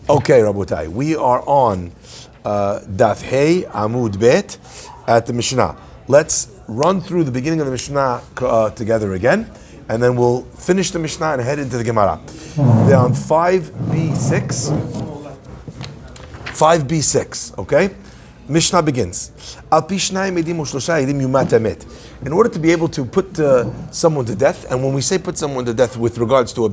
Okay, Rabotai, we are on Daf Hey Amud Bet at the Mishnah. Let's run through the beginning of the Mishnah together again, and then we'll finish the Mishnah and head into the Gemara. They're on 5b6. 5b6, okay? Mishnah begins. In order to be able to put someone to death, and when we say put someone to death with regards to a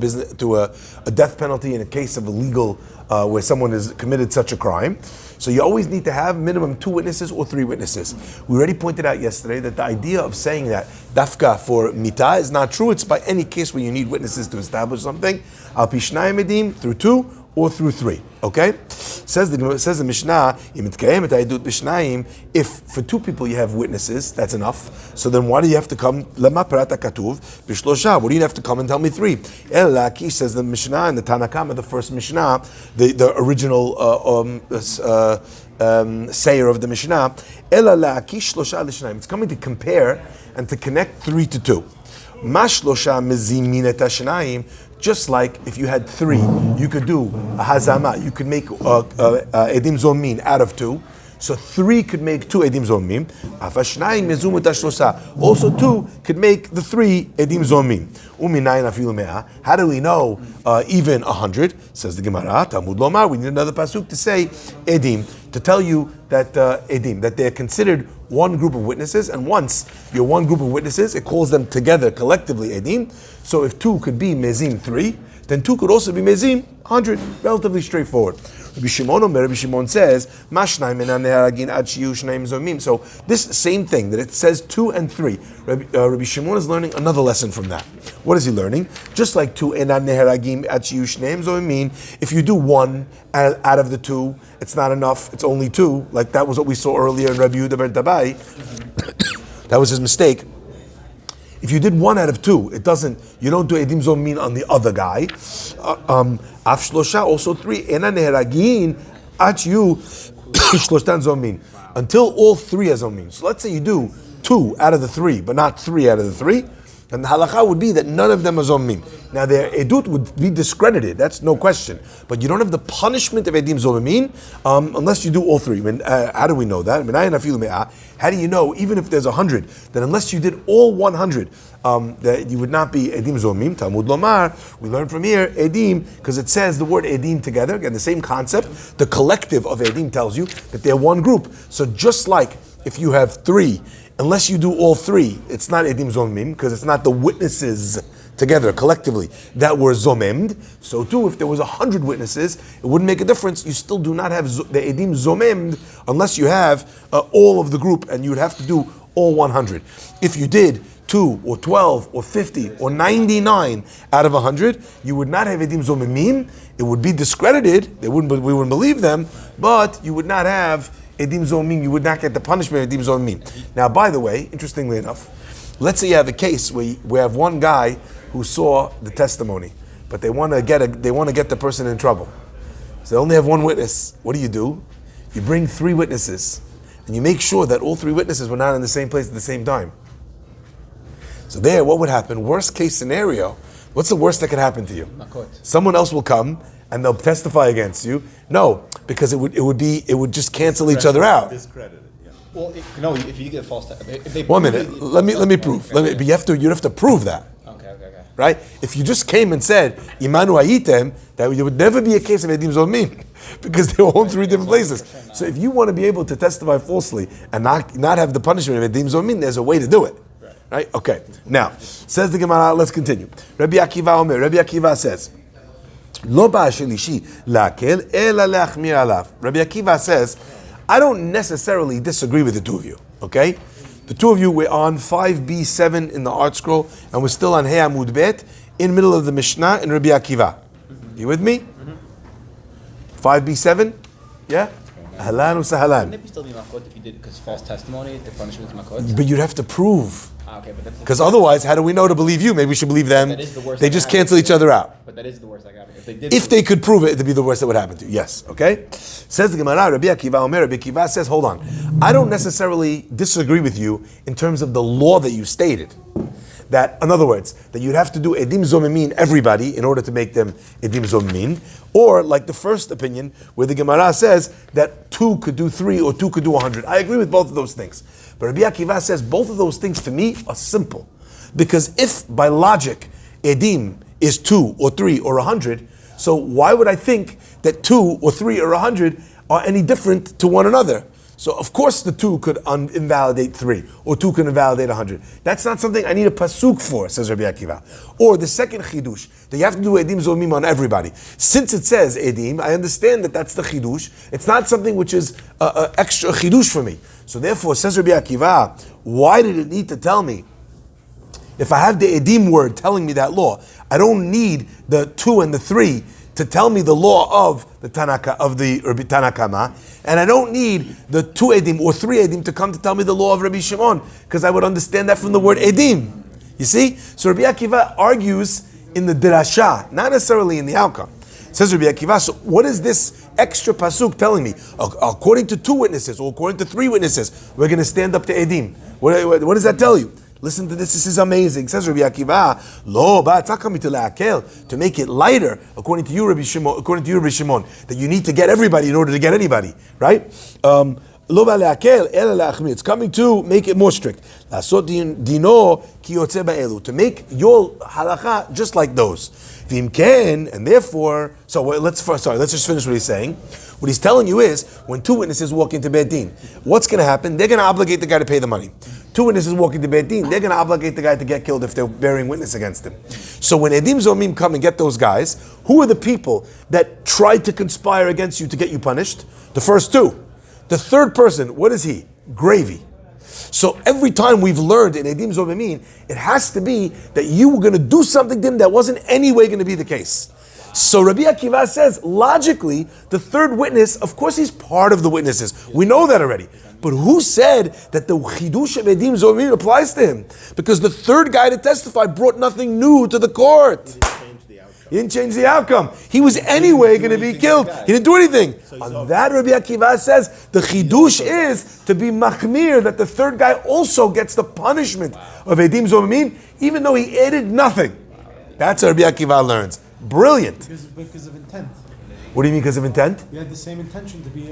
death penalty in a case of illegal where someone has committed such a crime, so you always need to have minimum 2 witnesses or 3 witnesses. We already pointed out yesterday that the idea of saying that dafka for mita is not true. It's by any case where you need witnesses to establish something. Al pi shnayim edim, through 2 or through 3. Okay? Says the Mishnah, if for 2 people you have witnesses, that's enough. So then why do you have to come? What do you have to come and tell me 3? Says the Mishnah and the Tanakama, the first Mishnah, the original sayer of the Mishnah. It's coming to compare and to connect 3 to 2. Just like if you had 3, you could do a hazama, you could make edim zomin out of 2. So 3 could make 2 edim zomim. Also 2 could make the 3 edim zomim. How do we know even 100? Says the Gemara, Talmud Lomar, we need another pasuk to say edim, to tell you that edim, that they're considered one group of witnesses, and once you're one group of witnesses, it calls them together collectively edim. So if 2 could be mezim 3, then 2 could also be mezim 100. Relatively straightforward. Rabbi Shimon says, so this same thing, that it says 2 and 3, Rabbi Shimon is learning another lesson from that. What is he learning? Just like 2, if you do 1 out of the 2, it's not enough, it's only 2, like that was what we saw earlier in Rabbi Yehuda ben Tabai. That was his mistake. If you did 1 out of 2, you don't do edim zomin on the other guy. Af shlosha, also 3. Ena neheragin at you shloshtan zomin, until all 3 are zomin. So let's say you do 2 out of the 3, but not 3 out of the 3. And the halakha would be that none of them are zomim. Now their edut would be discredited, that's no question. But you don't have the punishment of edim zomim unless you do all 3. How do we know that? How do you know, even if there's 100, that unless you did all 100, that you would not be edim zomim? Talmud Lomar, we learn from here, edim, because it says the word edim together, again the same concept. The collective of edim tells you that they're one group. So just like if you have 3, unless you do all 3, it's not edim zomim, because it's not the witnesses together, collectively, that were zomemd. So too, if there was 100 witnesses, it wouldn't make a difference. You still do not have the edim zomemd unless you have all of the group, and you would have to do all 100. If you did 2 or 12 or 50 or 99 out of 100, you would not have edim zomemim. It would be discredited. We wouldn't believe them, but you would not have edim zomim. You would not get the punishment of edim zomim. Now, by the way, interestingly enough, let's say you have a case where we have one guy who saw the testimony, but they want to get the person in trouble. So they only have 1 witness. What do? You bring 3 witnesses, and you make sure that all 3 witnesses were not in the same place at the same time. So there, what would happen? Worst case scenario, what's the worst that could happen to you? Makkot. Someone else will come and they'll testify against you. No, because it would just cancel each other out. Discredited. Yeah. Well, if you get false testimony. 1 minute. Let me prove. But you'd have to prove that. Okay. Right? If you just came and said Imanu Ayitem, that would never be a case of Edim Zomim, because they were all in 3 different places. So if you want to be able to testify falsely and not have the punishment of Edim Zomim, there's a way to do it. Right? Okay. Now, says the Gemara, let's continue. Rabbi Akiva says, Lo ba'ashelishi la'akel ela le'achmir alav. Rabbi Akiva says, I don't necessarily disagree with the 2 of you. Okay? The 2 of you, we're on 5b7 in the art scroll, and we're still on Hey Amud Bet, in the middle of the Mishnah in Rabbi Akiva. You with me? 5b7? Yeah? Ahlan wa sahlan. Wouldn't it still be Makkot if you did, because false testimony, the punishment is Makkot? But you'd have to prove. Okay, but because otherwise, how do we know to believe you? Maybe we should believe them. That is the worst. They just cancel each other out. But that is the worst that could happen. If they could prove it, it'd be the worst that would happen to you. Yes. Okay. Says the Gemara, Rabbi Akiva Omer. Rabbi Akiva says, hold on. I don't necessarily disagree with you in terms of the law that you stated. that, in other words, that you'd have to do edim zomimin everybody in order to make them edim zomimin, or like the first opinion where the Gemara says that 2 could do 3 or 2 could do 100. I agree with both of those things. But Rabbi Akiva says both of those things to me are simple. Because if by logic edim is 2 or 3 or 100, so why would I think that 2 or 3 or 100 are any different to one another? So of course the 2 could invalidate 3, or 2 could invalidate 100. That's not something I need a pasuk for, says Rabbi Akiva. Or the second chidush, that you have to do edim zomim on everybody. Since it says edim, I understand that that's the chidush. It's not something which is extra chidush for me. So therefore, says Rabbi Akiva, why did it need to tell me? If I have the edim word telling me that law, I don't need the 2 and the 3 to tell me the law of the Tanaka, of the Rabbi Tanakama, and I don't need the 2 edim or 3 edim to come to tell me the law of Rabbi Shimon, because I would understand that from the word edim. You see? So Rabbi Akiva argues in the dirasha, not necessarily in the outcome. Says Rabbi Akiva, so what is this extra pasuk telling me? According to 2 witnesses, or according to 3 witnesses, we're going to stand up to edim. What does that tell you? Listen to this is amazing. Says Rabbi Akiva, Lo, but it's not coming to la'akel, to make it lighter, according to you, Rabbi Shimon, that you need to get everybody in order to get anybody, right? Lo ba la'akel, ela la'achmir. It's coming to make it more strict. La'asot dino ki yotze ba'elu, to make your halacha just like those. V'im ken, and therefore, let's just finish what he's saying. What he's telling you is, when 2 witnesses walk into Beit Din, what's going to happen? They're going to obligate the guy to pay the money. 2 witnesses walk into Beit Din, they're going to obligate the guy to get killed if they're bearing witness against him. So when Edim Zomim come and get those guys, who are the people that tried to conspire against you to get you punished? The first 2. The third person, what is he? Gravy. So every time we've learned in Edim Zomim, it has to be that you were going to do something to him that wasn't anyway going to be the case. So Rabbi Akiva says, logically, the third witness, of course he's part of the witnesses. We know that already. But who said that the chidush of edim zomim applies to him? Because the third guy to testify brought nothing new to the court. He didn't change the outcome. He was anyway going to be killed. He didn't do anything. On that, Rabbi Akiva says, the chidush is to be machmir, that the third guy also gets the punishment of edim zomim, even though he added nothing. That's what Rabbi Akiva learns. Brilliant. Because of intent. What do you mean because of intent? You had the same intention to be.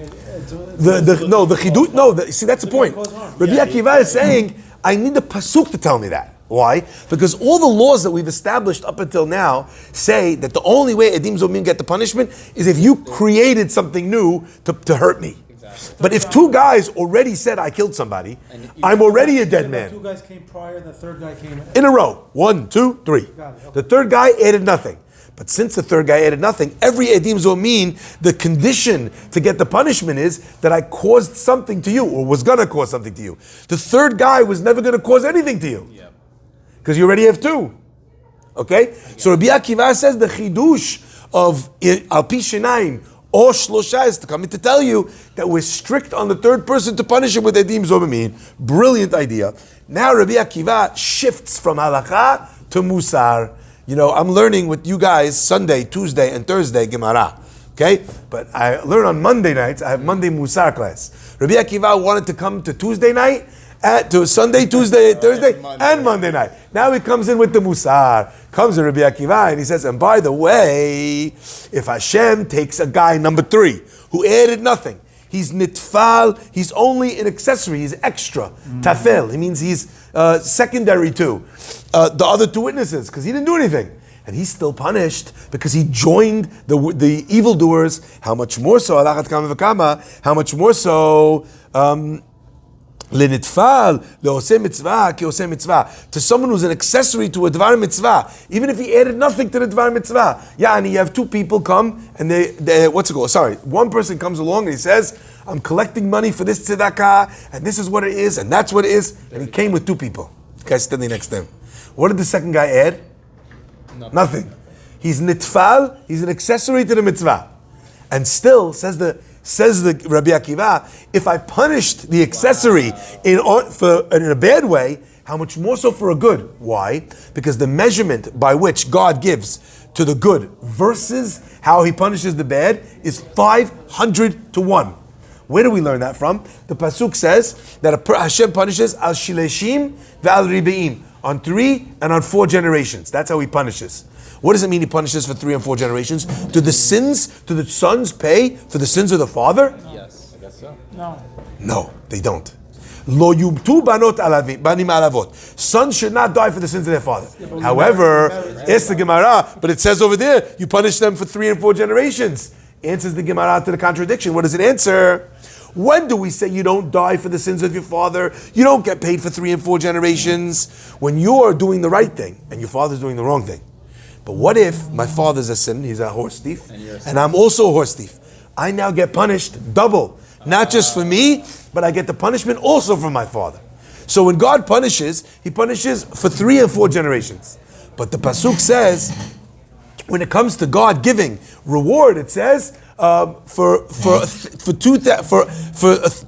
See, that's the point. Rabbi Akiva is saying, I need the pasuk to tell me that. Why? Because all the laws that we've established up until now say that the only way edim zomim get the punishment is if you created something new to hurt me. But if 2 guys already said I killed somebody, I'm already a dead man. 2 guys came prior, the third guy came in a row. 1, 2, 3. The third guy added nothing. But since the third guy added nothing, every edim zomin, the condition to get the punishment is that I caused something to you, or was going to cause something to you. The third guy was never going to cause anything to you. Because you already have 2. Okay? So Rabbi Akiva says the chidush of al pi shenayim or shlosha is to come in to tell you that we're strict on the third person to punish him with edim zomin. Brilliant idea. Now Rabbi Akiva shifts from halacha to musar. You know, I'm learning with you guys Sunday, Tuesday, and Thursday Gemara. Okay? But I learn on Monday nights. I have Monday Musar class. Rabbi Akiva wanted to come to Tuesday night, to Sunday, Tuesday, Thursday, and Monday night. Now he comes in with the Musar. Comes to Rabbi Akiva and he says, and by the way, if Hashem takes a guy number 3 who added nothing, he's nitfal, he's only an accessory, he's extra. Tafel, he means he's secondary to the other 2 witnesses, because he didn't do anything. And he's still punished because he joined the evildoers. How much more so, how much more so, Lenitfal, le'oseh mitzvah, ki oseh mitzvah. To someone who's an accessory to a dvar mitzvah, even if he added nothing to the dvar mitzvah. Yeah, and you have 2 people come and one person comes along and he says, I'm collecting money for this tzedakah, and this is what it is, and that's what it is. And he came with 2 people. The guy standing next to him. What did the second guy add? Nothing. He's nitfal, he's an accessory to the mitzvah. And still, says the Rabbi Akiva, if I punished the accessory in a bad way, how much more so for a good? Why? Because the measurement by which God gives to the good versus how he punishes the bad is 500 to 1. Where do we learn that from? The pasuk says that Hashem punishes al shileshim ve'al ribeim, on 3 and on 4 generations. That's how he punishes. What does it mean he punishes for 3 and 4 generations? Do the sons pay for the sins of the father? Yes, I guess so. No, they don't. Lo yubtu banim alavot. Sons should not die for the sins of their father. However, it's the Gemara, but it says over there, you punish them for 3 and 4 generations. Answers the Gemara to the contradiction. What does it answer? When do we say you don't die for the sins of your father? You don't get paid for 3 and 4 generations. When you're doing the right thing and your father's doing the wrong thing. But what if my father's a sin, he's a horse thief, and I'm also a horse thief? I now get punished double. Not just for me, but I get the punishment also from my father. So when God punishes, he punishes for 3 and 4 generations. But the Pasuk says, when it comes to God giving reward, it says for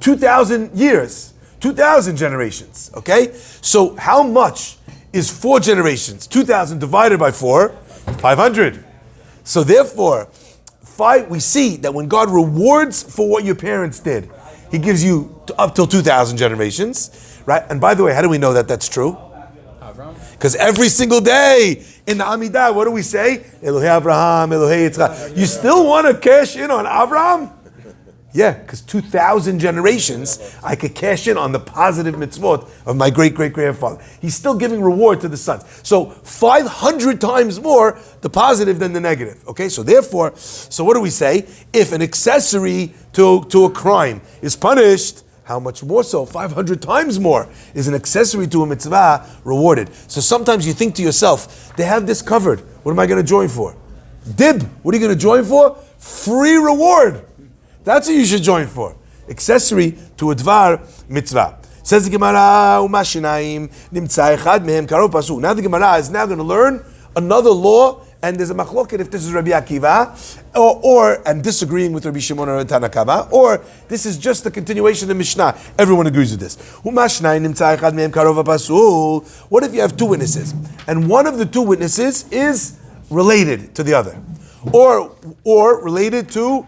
2,000 years, 2,000 generations. Okay, so how much is 4 generations? 2,000 divided by 4, 500. So therefore, we see that when God rewards for what your parents did, he gives you up till 2,000 generations, right? And by the way, how do we know that that's true? Because every single day in the Amidah, what do we say? Elohei Avraham, Elohei Yitzchak. You still want to cash in on Avraham? Yeah, because 2,000 generations, I could cash in on the positive mitzvot of my great-great-grandfather. He's still giving reward to the sons. So 500 times more the positive than the negative. Okay, so therefore, so what do we say? If an accessory to a crime is punished, how much more so? 500 times more is an accessory to a mitzvah rewarded. So sometimes you think to yourself, they have this covered. What am I going to join for? Dib, what are you going to join for? Free reward. That's what you should join for. Accessory to a dvar mitzvah. Says the Gemara, Umashinayim nimtza echad mehem karov pasu. Now the Gemara is now going to learn another law, and there's a machloket if this is Rabbi Akiva, or and disagreeing with Rabbi Shimon or Tanakama, or this is just the continuation of the Mishnah. Everyone agrees with this. Umashinayim nimtza echad mehem karov pasu. What if you have 2 witnesses, and one of the 2 witnesses is related to the other, or related to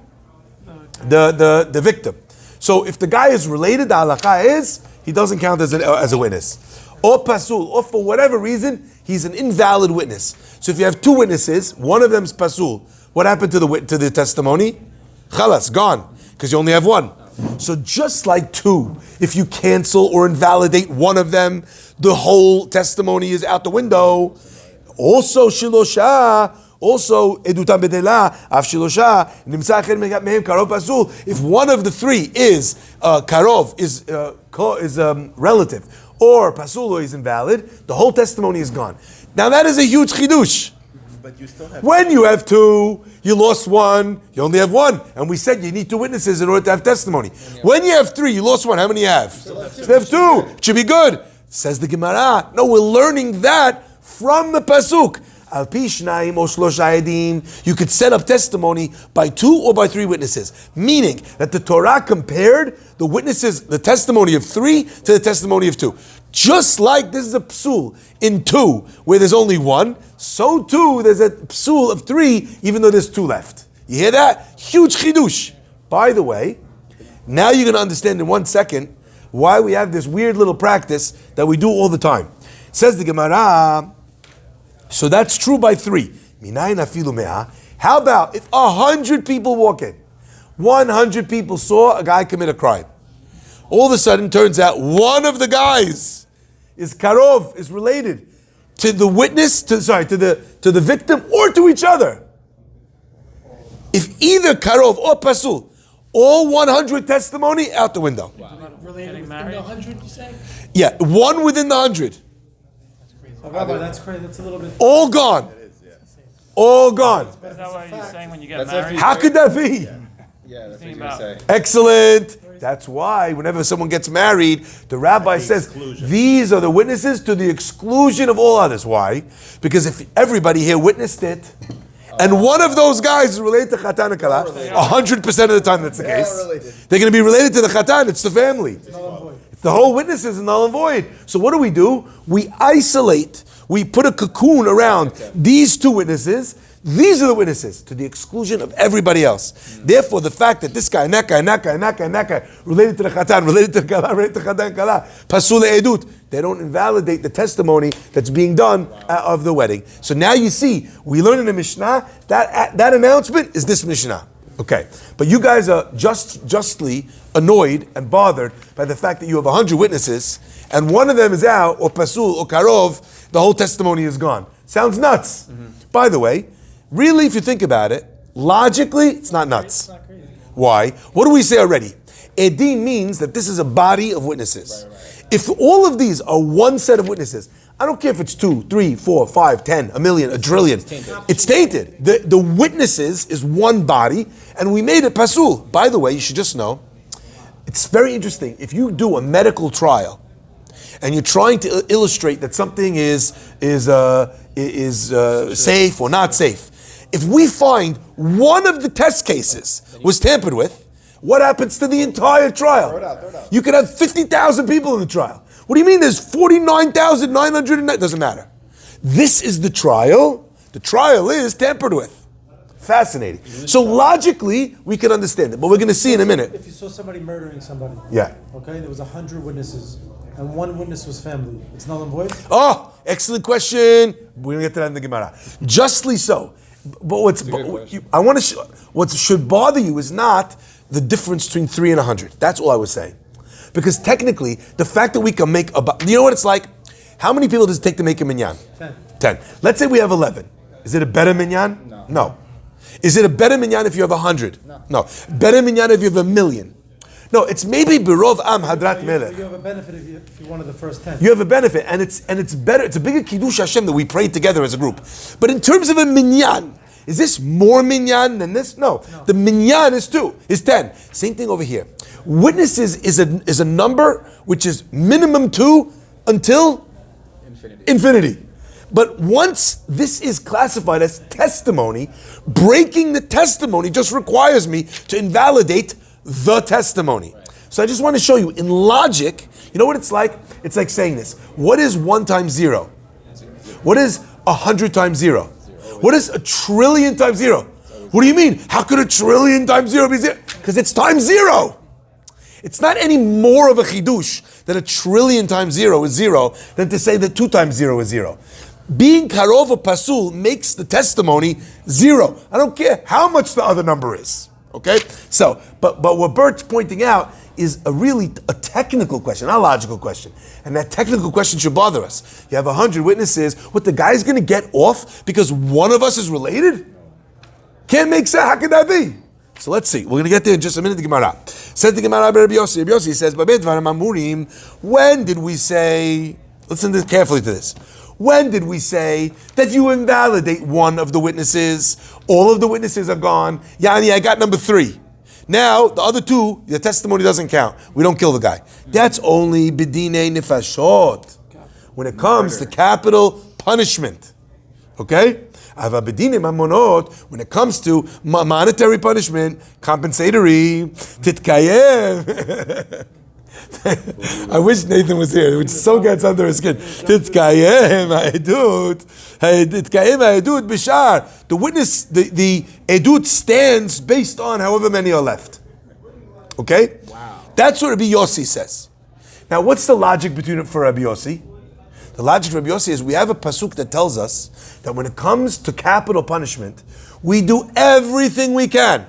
the victim? So if the guy is related, the halakha is he doesn't count as a witness. Or pasul, or for whatever reason, he's an invalid witness. So if you have 2 witnesses, one of them's pasul, what happened to the testimony? Chalas, gone, because you only have 1. So just like 2, if you cancel or invalidate one of them, the whole testimony is out the window. Also shilosha, also edutam bedela, af shilosha, nimsa acher mehem karov pasul. If one of the 3 is karov, is relative, or pasul, or is invalid, the whole testimony is gone. Now that is a huge chidush. But you still have When you have 2, you lost 1, you only have 1. And we said you need 2 witnesses in order to have testimony. When you have 3, you lost 1, how many you have? You have 2. It should be good. Says the Gemara, no, we're learning that from the Pasuk. Al pi shnayim o shlosha edim, you could set up testimony by 2 or by 3 witnesses. Meaning that the Torah compared the witnesses, the testimony of 3 to the testimony of 2. Just like this is a psul in 2 where there's only 1, so too there's a psul of 3 even though there's 2 left. You hear that? Huge chidush. By the way, now you're going to understand in 1 second why we have this weird little practice that we do all the time. Says the Gemara, so that's true by 3. How about if 100 people walk in? 100 people saw a guy commit a crime. All of a sudden, turns out one of the guys is karov, is related to the witness, to the victim, or to each other. If either karov or pasul, all 100 testimony out the window. Related within the 100, you say? Yeah, 1 within the 100. Rabbi, that's crazy. That's a little bit. All gone. All gone. Is that what you're saying when you get That's married? How could that be? Yeah, that's what Think you're going to say. Excellent. That's why whenever someone gets married, the rabbi says, these are the witnesses to the exclusion of all others. Why? Because if everybody here witnessed it, and one of those guys is related to Chatan and Kala, 100% of the time that's the case. They're going to be related to the Chatan, it's the family. The whole witness is null and void. So what do? We isolate, we put a cocoon around these 2 witnesses These are the witnesses, to the exclusion of everybody else. Therefore, the fact that this guy, and that guy, and that guy, and that guy, and that guy, related to the Chatan, related to the Kala, related to Chatan and Kala, Pasul Edut, they don't invalidate the testimony that's being done of the wedding. So now you see, we learn in the Mishnah, that announcement is this Mishnah. Okay, but you guys are justly annoyed and bothered by the fact that you have 100 witnesses, and one of them is out, or Pasul, or Karov, the whole testimony is gone. Sounds nuts. By the way, really, if you think about it, logically, it's not nuts. It's not crazy. Why? What do we say already? Edim means that this is a body of witnesses. If all of these are one set of witnesses, I don't care if it's 2, 3, 4, 5, 10, a million, a trillion. It's tainted. The witnesses is one body, and we made it pasul. By the way, you should just know, it's very interesting. If you do a medical trial, and you're trying to illustrate that something is safe or not safe, if we find one of the test cases was tampered with, what happens to the entire trial? Throw it out. You could have 50,000 people in the trial. What do you mean there's 49,909? Doesn't matter. This is the trial. The trial is tampered with. Fascinating. So logically, we can understand it, but we're going to see in a minute. If you saw somebody murdering somebody, Yeah. okay, there was 100 witnesses, and one witness was family. It's null and void? Oh, excellent question. We're going to get to that in the Gemara. Justly so. But what should bother you is not the difference between 3 and 100. That's all I was saying. Because technically, the fact that we can make you know what it's like? How many people does it take to make a minyan? 10. Let's say we have 11. Is it a better minyan? No. Is it a better minyan if you have 100? No. Better minyan if you have 1,000,000? No, it's maybe birov am hadrat melech. You have a benefit if you're one of the first 10. You have a benefit, and it's better. It's a bigger kiddush Hashem that we prayed together as a group. But in terms of a minyan, is this more minyan than this? No. The minyan is 10. Same thing over here. Witnesses is a number which is minimum 2 until infinity. But once this is classified as testimony, breaking the testimony just requires me to invalidate the testimony. So I just want to show you, in logic, you know what it's like? It's like saying this. What is 1 times 0? What is 100 times 0? What is 1,000,000,000 times 0? What do you mean? How could 1,000,000,000,000 times 0 be 0? Because it's times 0. It's not any more of a chidush that 1,000,000,000 times 0 is 0 than to say that 2 times 0 is 0. Being karov or pasul makes the testimony 0. I don't care how much the other number is. Okay? So, but what Bert's pointing out is a technical question, not a logical question. And that technical question should bother us. You have 100 witnesses. What, the guy's going to get off because one of us is related? Can't make sense. How could that be? So let's see. We're going to get there in just a minute. The Gemara says, the Gemara Rabbi Yossi. Rabbi Yossi says, when did we say, listen carefully to this. When did we say that you invalidate one of the witnesses? All of the witnesses are gone. Yani, I got number 3. Now, the other 2, the testimony doesn't count. We don't kill the guy. That's only bidine nefashot. When it comes to capital punishment. Okay? Ava bidine mamonot, when it comes to monetary punishment, compensatory, titkayem. I wish Nathan was here, which so gets under his skin. Titkayem ha'edut, titkayem ha'edut bishar. The witness, the edut stands based on however many are left. Okay? Wow. That's what Rabbi Yossi says. Now, what's the logic between it for Rabbi Yossi? The logic of Rabbi Yossi is we have a pasuk that tells us that when it comes to capital punishment, we do everything we can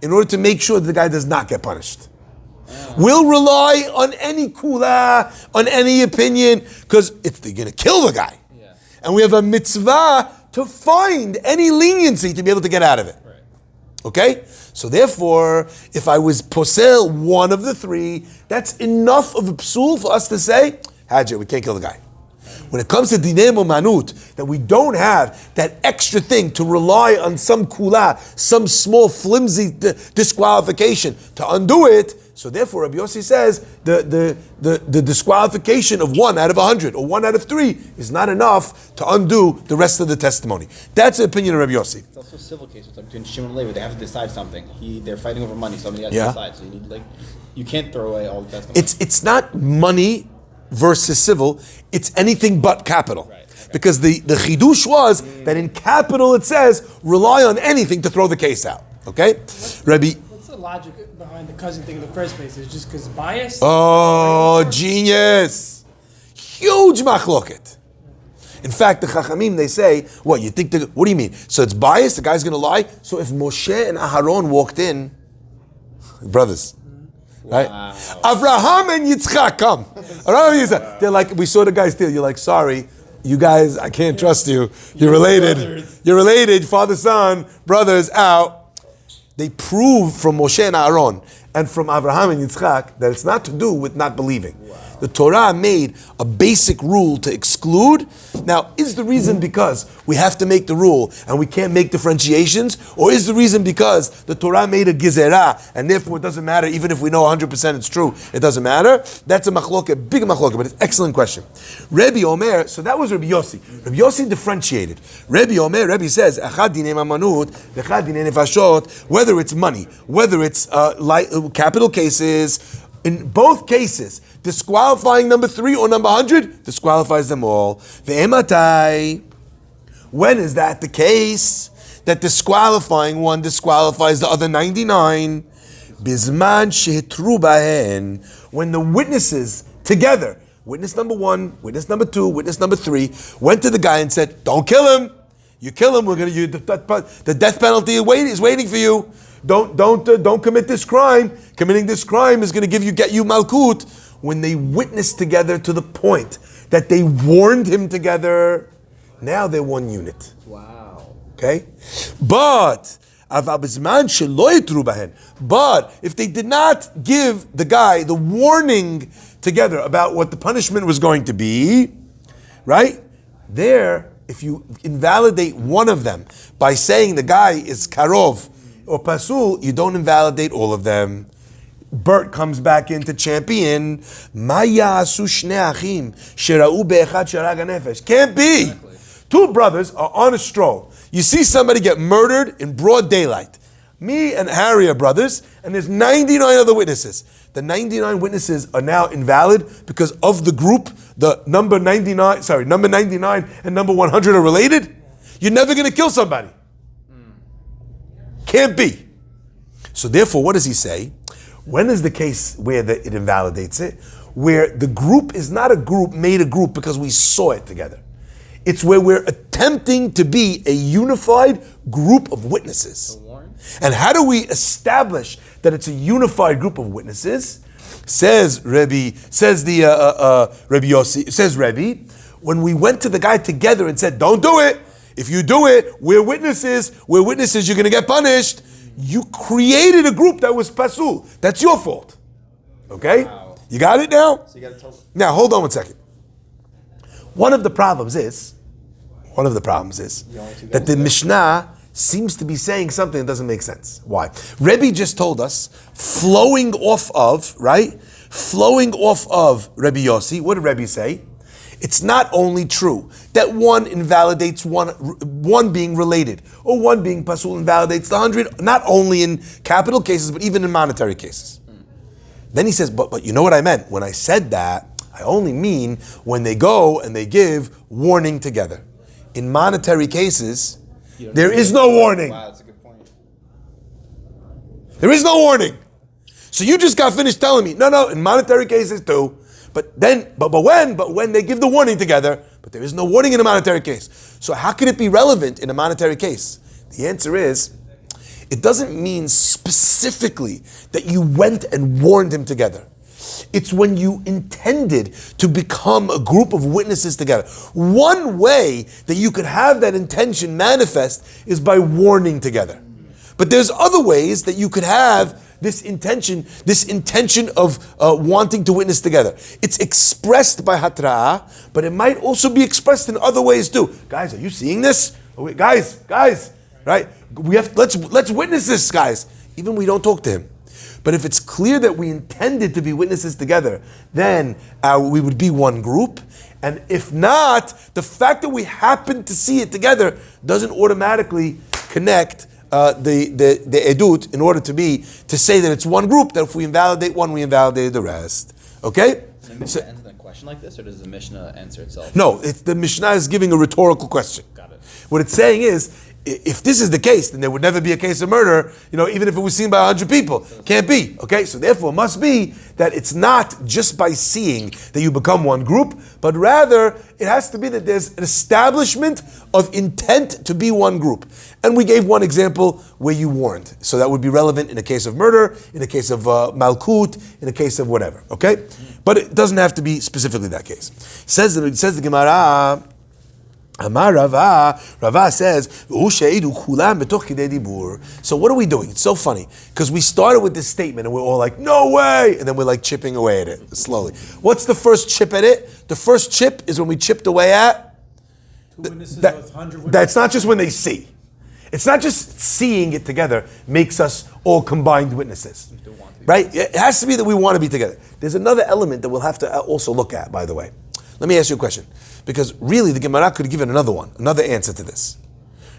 in order to make sure that the guy does not get punished. We'll rely on any kula, on any opinion, because they're going to kill the guy. Yeah. And we have a mitzvah to find any leniency to be able to get out of it. Right. Okay? So therefore, if I was posel one of the 3, that's enough of a psul for us to say, Hajj, we can't kill the guy. When it comes to dinei manut, that we don't have that extra thing to rely on some kula, some small flimsy disqualification to undo it, so therefore Rabbi Yossi says the disqualification of 1 out of 100 or 1 out of 3 is not enough to undo the rest of the testimony. That's the opinion of Rabbi Yossi. It's also a civil case. It's like between Shimon and Levi. They have to decide something. They're fighting over money. Somebody has to decide. So you can't throw away all the testimony. It's not money versus civil. It's anything but capital. Right. Because the chidush was that in capital it says, rely on anything to throw the case out. Okay? Rabbi... What's the logic behind the cousin thing in the first place? Is it just because bias? Oh, genius! Huge machloket. In fact, the Chachamim, they say, what do you mean? So it's biased, the guy's going to lie? So if Moshe and Aharon walked in, brothers, right? Wow. Avraham and Yitzchak, come. Avraham and Yitzchak. They're like, we saw the guy steal. You're like, sorry, you guys, I can't trust you. You're related. Brothers. You're related, father, son, brothers, out. They prove from Moshe and Aaron and from Abraham and Yitzchak that it's not to do with not believing. Wow. The Torah made a basic rule to exclude. Now, is the reason because we have to make the rule and we can't make differentiations? Or is the reason because the Torah made a gizerah and therefore it doesn't matter, even if we know 100% it's true, it doesn't matter? That's a machloket, big machloket, but it's an excellent question. Rabbi Omer, so that was Rabbi Yossi. Rabbi Yossi differentiated. Rabbi Omer, Rabbi says, Echad dinei mamanut, v'echad dinei nefashot, whether it's money, whether it's capital cases, in both cases, disqualifying number 3 or number 100 disqualifies them all. Ve'ematai. When is that the case? That disqualifying one disqualifies the other 99. Bizman shehetru bahen. When the witnesses together, witness number 1, witness number 2, witness number 3, went to the guy and said, "Don't kill him. You kill him, the death penalty is waiting for you. Don't commit this crime. Committing this crime is going to get you malkut." When they witnessed together to the point that they warned him together, now they're one unit. Wow. Okay? But if they did not give the guy the warning together about what the punishment was going to be, right? There, if you invalidate one of them by saying the guy is karov or pasul, you don't invalidate all of them. Bert comes back into champion. Can't be. Two brothers are on a stroll. You see somebody get murdered in broad daylight. Me and Harry are brothers, and there's 99 other witnesses. The 99 witnesses are now invalid because of the group. The number 99 and number 100 are related. You're never going to kill somebody. Can't be. So therefore, what does he say? When is the case where it invalidates it? Where the group is not a group made a group because we saw it together. It's where we're attempting to be a unified group of witnesses. And how do we establish that it's a unified group of witnesses? Says Rabbi Yossi, says Rabbi, when we went to the guy together and said, "Don't do it. If you do it, we're witnesses, you're going to get punished." You created a group that was pasul. That's your fault. Okay? Wow. You got it now? So you got to tell. Now, hold on one second. One of the problems is that the Mishnah seems to be saying something that doesn't make sense. Why? Rebbe just told us, flowing off of Rebbe Yossi, what did Rebbe say? It's not only true that one invalidates one being related, or one being pasul invalidates the 100, not only in capital cases, but even in monetary cases. Then he says, but you know what I meant? When I said that, I only mean when they go and they give warning together. In monetary cases, there is no warning. Wow, that's a good point. There is no warning. So you just got finished telling me, no, in monetary cases too. But when they give the warning together, but there is no warning in a monetary case. So how can it be relevant in a monetary case? The answer is, it doesn't mean specifically that you went and warned him together. It's when you intended to become a group of witnesses together. One way that you could have that intention manifest is by warning together. But there's other ways that you could have this intention of wanting to witness together. It's expressed by hatra'ah, but it might also be expressed in other ways too. Guys, are you seeing this? Guys, right? Let's witness this, guys. Even we don't talk to him. But if it's clear that we intended to be witnesses together, then we would be one group. And if not, the fact that we happen to see it together doesn't automatically connect the edut in order to say that it's one group, that if we invalidate one, we invalidate the rest. Okay? So, question like this, or does the Mishnah answer itself? No, the Mishnah is giving a rhetorical question. Got it. What it's saying is, if this is the case, then there would never be a case of murder, even if it was seen by 100 people. Can't be, okay? So therefore, it must be that it's not just by seeing that you become one group, but rather, it has to be that there's an establishment of intent to be one group. And we gave one example where you warned. So that would be relevant in a case of murder, in a case of Malkut, in a case of whatever, okay? But it doesn't have to be specifically that case. Says the Gemara, Amar Rava says, so what are we doing? It's so funny, because we started with this statement and we're all like, no way! And then we're like chipping away at it, slowly. What's the first chip at it? The first chip is when we chipped away at... Two witnesses with 100 witnesses. That's not just when they see. It's not just seeing it together makes us all combined witnesses. Right? It has to be that we want to be together. There's another element that we'll have to also look at, by the way. Let me ask you a question. Because really, the Gemara could have given another answer to this.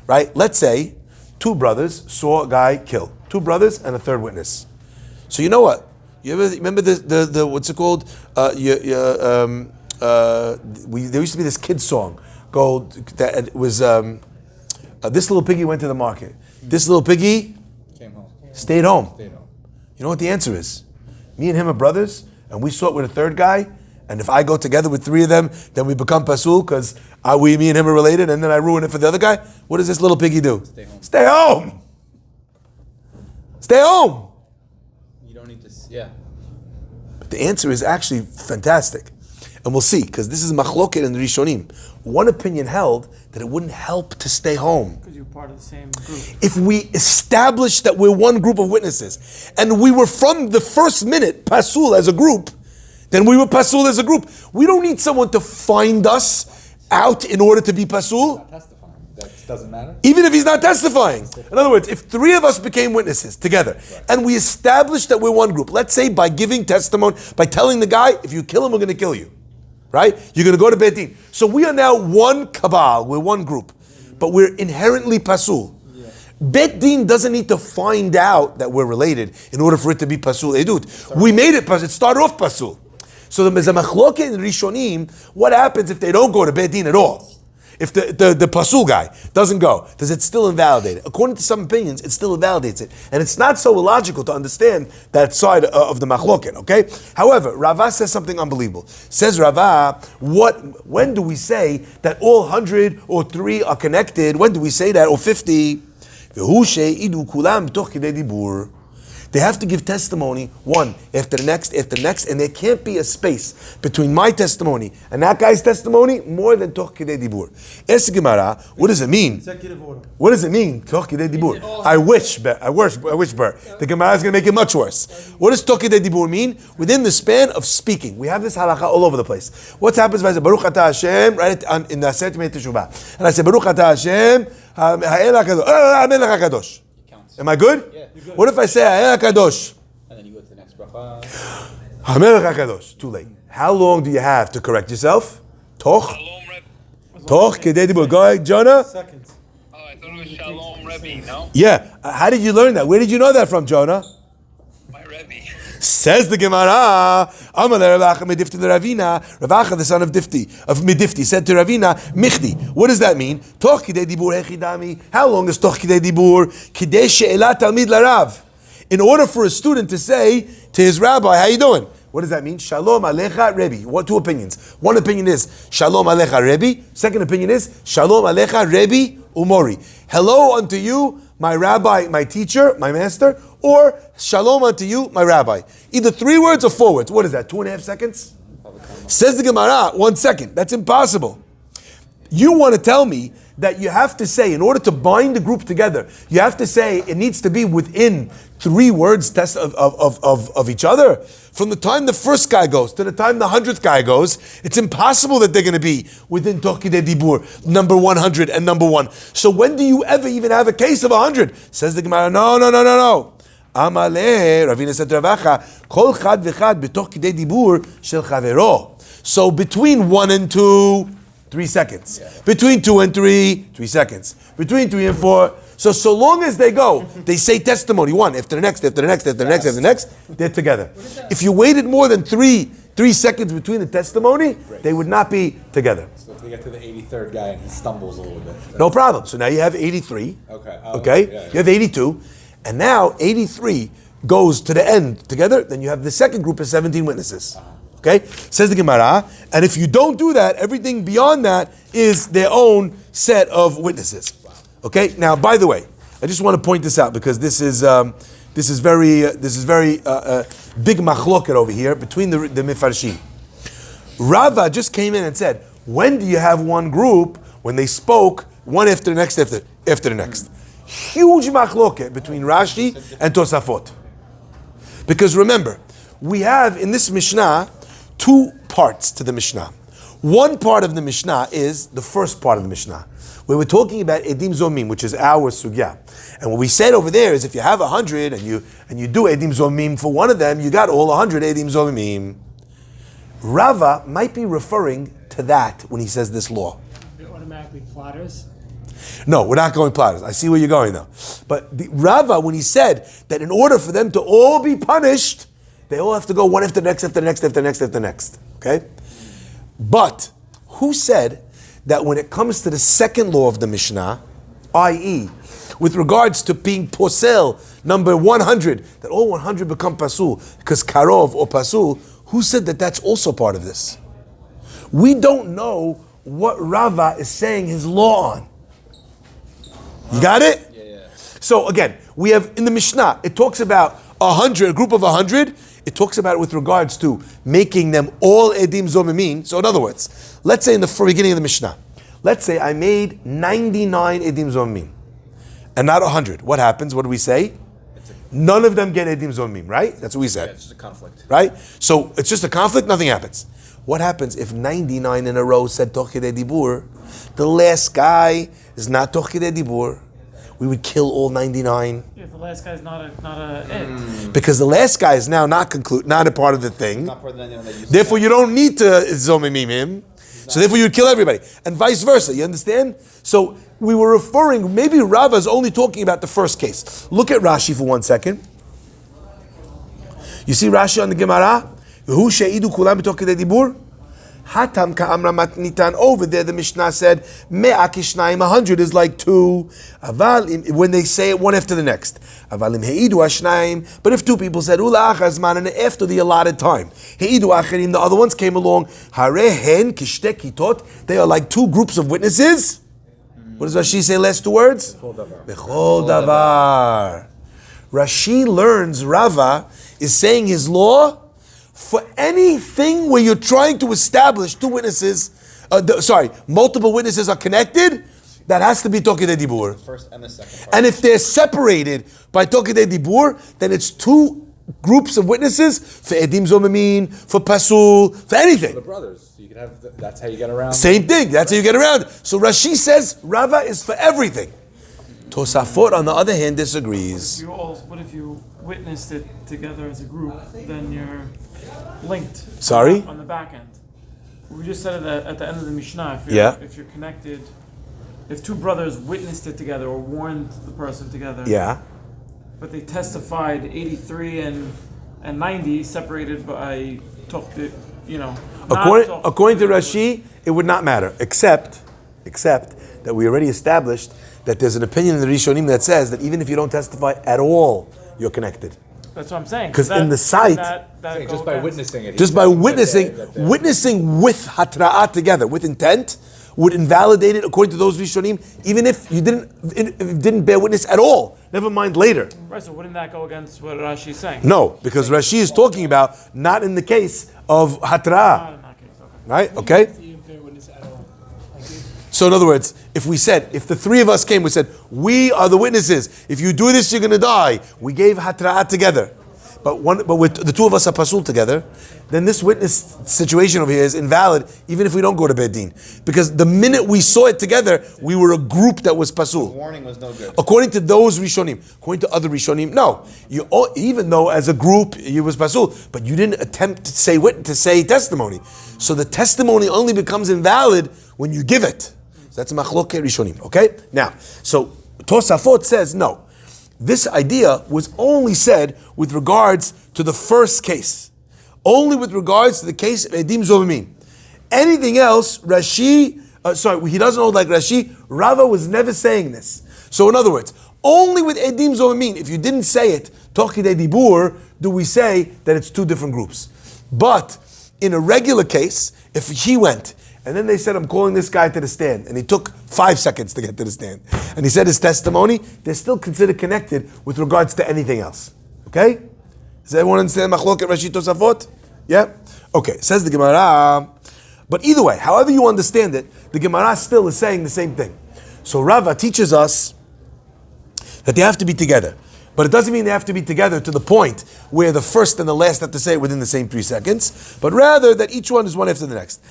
Right? Let's say 2 brothers saw a guy kill. 2 brothers and a third witness. So you know what? You ever remember the what's it called? There used to be this kid's song that it was this little piggy went to the market. This little piggy Came home. stayed home. Stayed home. You know what the answer is? Me and him are brothers, and we saw it with a third guy. And if I go together with 3 of them, then we become pasul because me and him are related, and then I ruin it for the other guy. What does this little piggy do? Stay home. Stay home. Stay home. You don't need to. Yeah. But the answer is actually fantastic, and we'll see because this is machloket and rishonim. One opinion held that it wouldn't help to stay home. Because you're part of the same group. If we establish that we're one group of witnesses, and we were from the first minute pasul as a group, then we were pasul as a group. We don't need someone to find us out in order to be pasul. Testifying. That doesn't matter. Even if he's not testifying. In other words, if 3 of us became witnesses together, and we established that we're one group, let's say by giving testimony, by telling the guy, if you kill him, we're going to kill you. Right? You're going to go to Beit Din. So we are now one cabal, we're one group, but we're inherently pasul. Beit Din doesn't need to find out that we're related in order for it to be pasul edut. We made it pasul. It started off pasul. So the mezamachloke in Rishonim, what happens if they don't go to Beit Din at all? If the pasul guy doesn't go, does it still invalidate it? According to some opinions, it still invalidates it. And it's not so illogical to understand that side of the machloket, okay? However, Rava says something unbelievable. Says Rava, when do we say that all 100 or 3 are connected? When do we say that? Or 50? They have to give testimony, one after the next, and there can't be a space between my testimony and that guy's testimony more than toch kidei dibur. Ask Gemara, what does it mean? Executive order. What does it mean, toch kidei dibur? I wish, Bert. The Gemara is going to make it much worse. What does toch kidei dibur mean? Within the span of speaking. We have this halakha all over the place. What happens if I say, Baruch atah Hashem, right in the Aseret Yemei Teshuvah, and I say, Baruch atah Hashem, ha'el HaKadosh. Am I good? Yeah, you're good. What if I say Ha'el HaKadosh? And then you go to the next bracha. Ha'el HaKadosh. Too late. How long do you have to correct yourself? Toch? Toch? Kedei dibur. Go ahead, Jonah. Seconds. Oh, I thought it was Shalom Rebbe, no? Yeah. How did you learn that? Where did you know that from, Jonah? My Rebbe. Says the Gemara, Amalei Rav Acha Medifti Ravina. Rav Acha, the son of Medifti, said to Ravina, Michdi. What does that mean? Toch kidei dibur hechidami. How long is toch kidei dibur? Kidei she'elat talmid larav. In order for a student to say to his rabbi, how you doing? What does that mean? Shalom alecha Rebbe. What 2 opinions? One opinion is Shalom alecha Rebbe. Second opinion is Shalom alecha Rebbe umori. Hello unto you, my rabbi, my teacher, my master, or Shalom unto you, my rabbi. Either 3 words or 4 words. What is that? 2.5 seconds? Says the Gemara, 1 second. That's impossible. You want to tell me that you have to say, in order to bind the group together, you have to say it needs to be within 3 words of each other? From the time the first guy goes to the time the 100th guy goes, it's impossible that they're going to be within toch kidei dibur, number 100 and number 1. So when do you ever even have a case of 100? Says the Gemara, no. Amalei, Ravina said to Rav Acha, kol chad v'chad b'toch kidei dibur shel chavero. So between 1 and 2, 3 seconds. Between 2 and 3, 3 seconds. Between 3 and 4, So long as they go, they say testimony one after the next, after the next, after the next, after the next, they're together. If you waited more than three seconds between the testimony, they would not be together. So if they get to the 83rd guy and he stumbles a little bit. No problem. So now you have 83. Okay. Okay? Yeah. You have 82. And now 83 goes to the end together. Then you have the second group of 17 witnesses. Okay? Says the Gemara. And if you don't do that, everything beyond that is their own set of witnesses. Okay? Now, by the way, I just want to point this out because this is very big machloket over here between the Mefarshim. Rava just came in and said, when do you have one group when they spoke one after the next after the next? Huge machloket between Rashi and Tosafot. Because remember, we have in this Mishnah two parts to the Mishnah. One part of the Mishnah is the first part of the Mishnah, where we're talking about Edim Zomim, which is our sugya. And what we said over there is if you have 100 and you do Edim Zomim for one of them, you got all 100 Edim Zomim. Rava might be referring to that when he says this law. They're automatically plotters. No, we're not going plotters. I see where you're going though. But the Rava, when he said that in order for them to all be punished, they all have to go one after the next, after the next, after the next, after the next. Okay? But who said that when it comes to the second law of the Mishnah, i.e., with regards to being posel, number 100, that all 100 become pasul, because karov or pasul, who said that that's also part of this? We don't know what Rava is saying his law on. You got it? Yeah. So again, we have in the Mishnah, it talks about 100, a group of 100. It talks about it with regards to making them all edim zomimin. So in other words, let's say in the beginning of the Mishnah, let's say I made 99 edim zomimin and not 100. What happens? What do we say? None of them get edim zomim, right? That's what we said. Yeah, it's just a conflict. Right? So it's just a conflict, nothing happens. What happens if 99 in a row said toch kidei dibur? The last guy is not toch kidei dibur. We would kill all 99. Yeah, the last guy's not a it. Because the last guy is now not a part of the thing. Not part of the 99 that you Therefore, you don't need to zomimim him. So therefore, you would kill everybody. And vice versa, you understand? So we were referring, maybe Rava is only talking about the first case. Look at Rashi for 1 second. You see Rashi on the Gemara? Who she'idu kulam b'tok kedei dibur? Hatam ka'amra matnitan. Over there, the Mishnah said, me'ah kishnayim, 100 is like 2. Aval, when they say it one after the next. Avalim he'idu ashnayim. But if two people said, ula achar zman, and after the allotted time, he'idu acharim, the other ones came along, harehen kishte kitot, they are like two groups of witnesses. What does Rashi say last two words? Bechol davar. Rashi learns Rava is saying his law for anything where you're trying to establish two witnesses, multiple witnesses are connected, that has to be Tokidei Dibur. First and the second part. And if they're separated by Tokidei Dibur, then it's two groups of witnesses for Edim Zomamin, for Pasul, for anything. The brothers, so you can have. That's how you get around. Same thing, that's how you get around it. So Rashi says Rava is for everything. Tosafot, on the other hand, disagrees. What if you witnessed it together as a group? Then you're linked. Sorry? On the back end. We just said it at the end of the Mishnah. If you're connected, if two brothers witnessed it together or warned the person together. Yeah. But they testified 83 and 90 separated by According to Rashi, it would not matter, except that we already established that there's an opinion in the Rishonim that says that even if you don't testify at all, you're connected. That's what I'm saying. Because in the site, Just by witnessing it. witnessing with hatra'at together, with intent, would invalidate it according to those Rishonim, even if you didn't bear witness at all. Never mind later. Right, so wouldn't that go against what Rashi is saying? No, because Rashi is talking about not in the case of hatra'ah. Not in that case, okay. Right? Okay? So in other words, if the three of us came, we said, we are the witnesses. If you do this, you're going to die. We gave hatra'at together. But with the two of us are pasul together, then this witness situation over here is invalid, even if we don't go to Beit Din. Because the minute we saw it together, we were a group that was pasul. The warning was no good. According to those Rishonim. According to other Rishonim, no. Even though as a group you was pasul, but you didn't attempt to say testimony. So the testimony only becomes invalid when you give it. So that's machloket Rishonim. Okay? Now, so Tosafot says no. This idea was only said with regards to the first case. Only with regards to the case of Edim Zomim. Anything else, Rashi, he doesn't hold like Rashi. Rava was never saying this. So in other words, only with Edim Zomim, if you didn't say it, Tokide Dibur, do we say that it's two different groups. But in a regular case, if he went, and then they said, I'm calling this guy to the stand, and he took 5 seconds to get to the stand, and he said his testimony, they're still considered connected with regards to anything else. Okay? Does everyone understand Makkot Rashi Tosafot? Yeah? Okay, says the Gemara. But either way, however you understand it, the Gemara still is saying the same thing. So Rava teaches us that they have to be together. But it doesn't mean they have to be together to the point where the first and the last have to say it within the same 3 seconds, but rather that each one is one after the next.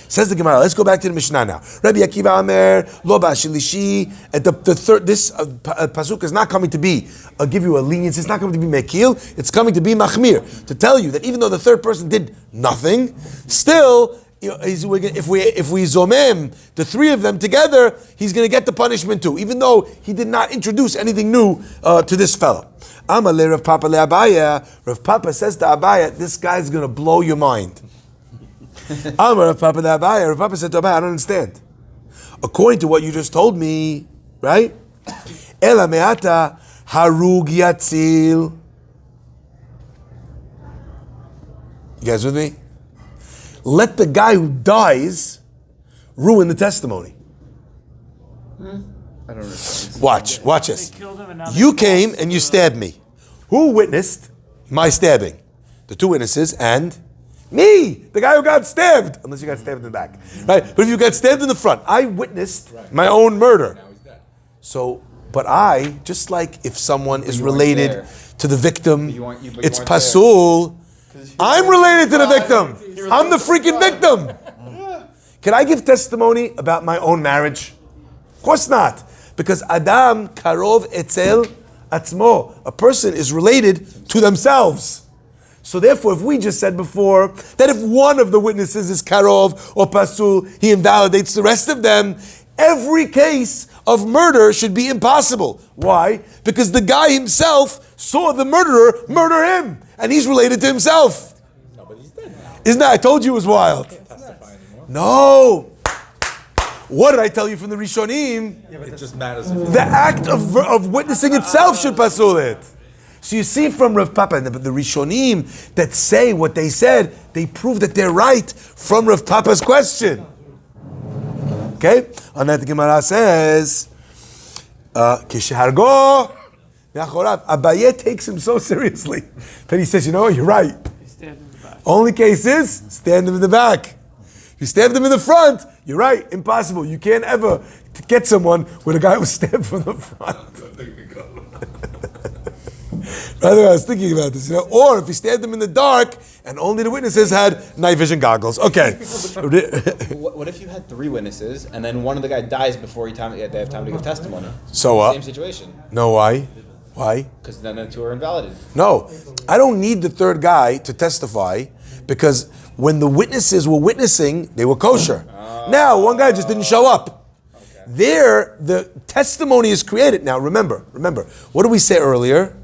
Says the Gemara. Let's go back to the Mishnah now. Rabbi Akiva Amer lo ba'ashilishi. And the third, this pasuk is not coming to be give you a lenience. It's not coming to be mekil. It's coming to be machmir, to tell you that even though the third person did nothing, still, if we zomem the 3 of them together, he's going to get the punishment too, even though he did not introduce anything new to this fellow. Amale Rav Papa le Abaya. Rav Papa says to Abaya, this guy's going to blow your mind. Amar Rav Papa le Abaya. Rav Papa said to Abaya, I don't understand. According to what you just told me, right? Ela me'ata harug yatzil. You guys with me? Let the guy who dies ruin the testimony. I don't know. Watch this. They killed him and now You they came lost and you the- stabbed me. Who witnessed my stabbing? The 2 witnesses and me, the guy who got stabbed. Unless you got stabbed in the back, right? But if you got stabbed in the front, I witnessed my own murder. So, but I, just like if someone is you weren't related there. to the victim, you weren't it's there. pasul. I'm related to the victim. I'm the freaking victim. Can I give testimony about my own marriage? Of course not. Because Adam karov etzel atzmo. A person is related to themselves. So therefore, if we just said before that if one of the witnesses is karov or pasul, he invalidates the rest of them, every case of murder should be impossible. Why? Because the guy himself saw the murderer murder him, and he's related to himself. No, but he's dead now. Isn't that? I told you it was wild. No. What did I tell you from the Rishonim? It just matters if The act of witnessing itself should pasul it. So you see from Rav Papa, the Rishonim that say what they said, they prove that they're right from Rav Papa's question. Okay? On that the Gemara says, Kishargo, Abaye takes him so seriously that he says, you know what, you're right. He stabbed him in the back. Only case is, stand him in the back. If you stabbed him in the front, you're right, impossible. You can't ever get someone where the guy was stabbed from the front. Rather, I was thinking about this, or if he stabbed him in the dark and only the witnesses had night vision goggles. Okay. What if you had 3 witnesses and then one of the guy dies before they have time to give testimony? So what? Same situation. No, why? Why? Because then the 2 are invalidated. No, I don't need the third guy to testify because when the witnesses were witnessing, they were kosher. Now, one guy just didn't show up. There, the testimony is created. Now, remember, what did we say earlier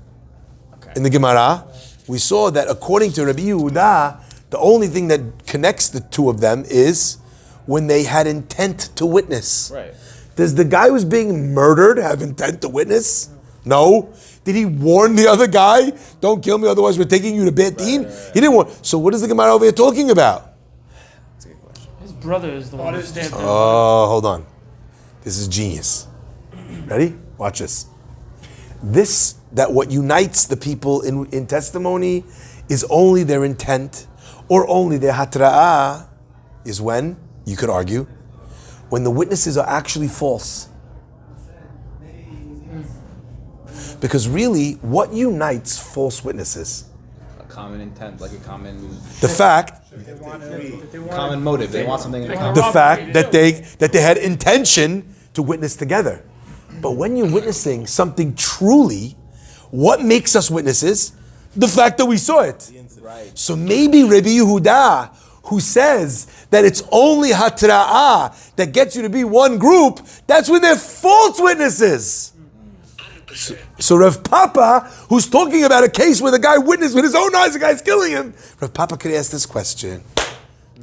in the Gemara? We saw that according to Rabbi Yehuda, the only thing that connects the 2 of them is when they had intent to witness. Right. Does the guy who's being murdered have intent to witness? No. Did he warn the other guy, don't kill me, otherwise we're taking you to Beit Din? He didn't warn. So what is the Gemara over here talking about? That's a good question. His brother is the one who stabbed him. Oh, hold on. This is genius. Ready? Watch this. That what unites the people in testimony is only their intent or only their hatra'ah is when, you could argue, when the witnesses are actually false. Because really, what unites false witnesses? A common intent, like a common The fact, common motive. They want something in common. the fact that they had intention to witness together. But when you're witnessing something truly, what makes us witnesses? The fact that we saw it. Right. So maybe Rabbi Yehuda, who says that it's only hatra'ah that gets you to be one group, that's when they're false witnesses. So Rav Papa, who's talking about a case where the guy witnessed with his own eyes the guy's killing him, Rav Papa could ask this question.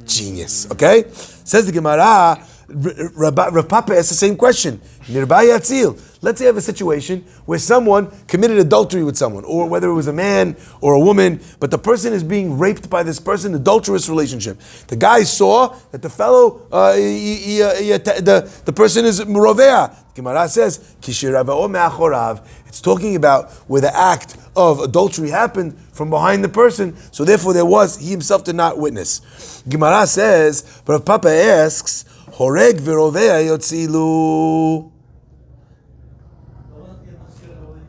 Genius, okay? Says the Gemara, Rav Papa asks the same question. Nirba Yatzil. Let's say you have a situation where someone committed adultery with someone, or whether it was a man or a woman, but the person is being raped by this person, adulterous relationship. The guy saw that the fellow, the person is murovea. Gemara says, Kishiravao me'achorav. It's talking about where the act of adultery happened from behind the person, so therefore he himself did not witness. Gemara says, but if Papa asks, Horeg v'rovea yotzilu.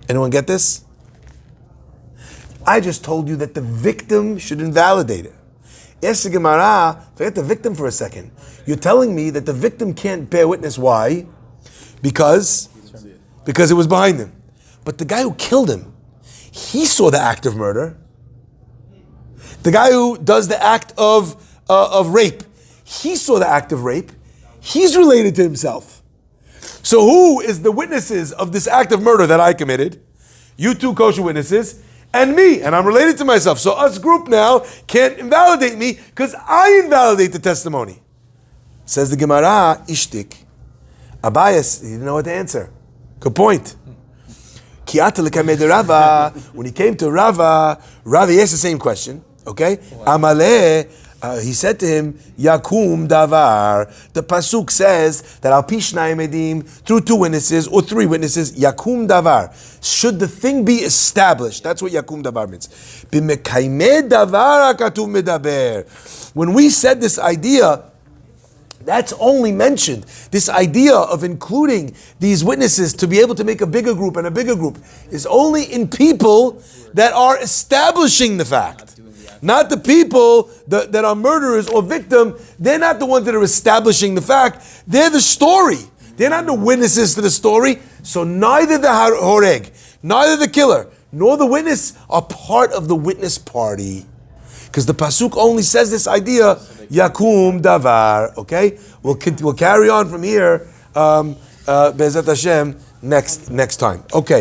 Anyone get this? I just told you that the victim should invalidate it. Ask the Gemara, forget the victim for a second. You're telling me that the victim can't bear witness. Why? Because it was behind him. But the guy who killed him, he saw the act of murder. The guy who does the act of rape, he saw the act of rape. He's related to himself. So who is the witnesses of this act of murder that I committed? You two kosher witnesses, and me, and I'm related to myself. So us group now can't invalidate me because I invalidate the testimony. Says the Gemara, Ishtik. Abayas, he didn't know what to answer. Good point. When he came to Rava asked the same question. Okay? Amaleh. He said to him, Yakum davar. The pasuk says that al pishnayim edim, through two witnesses or three witnesses, Yakum davar. Should the thing be established? That's what Yakum davar means. B'mekayme davar hakatuv medaber. When we said this idea, that's only mentioned. This idea of including these witnesses to be able to make a bigger group and a bigger group is only in people that are establishing the fact. Not the people that are murderers or victim. They're not the ones that are establishing the fact. They're the story. They're not the witnesses to the story. So neither the horeg, neither the killer, nor the witness are part of the witness party. Because the pasuk only says this idea, Yakum davar. Okay? We'll carry on from here, Be'ezat Hashem, next time. Okay.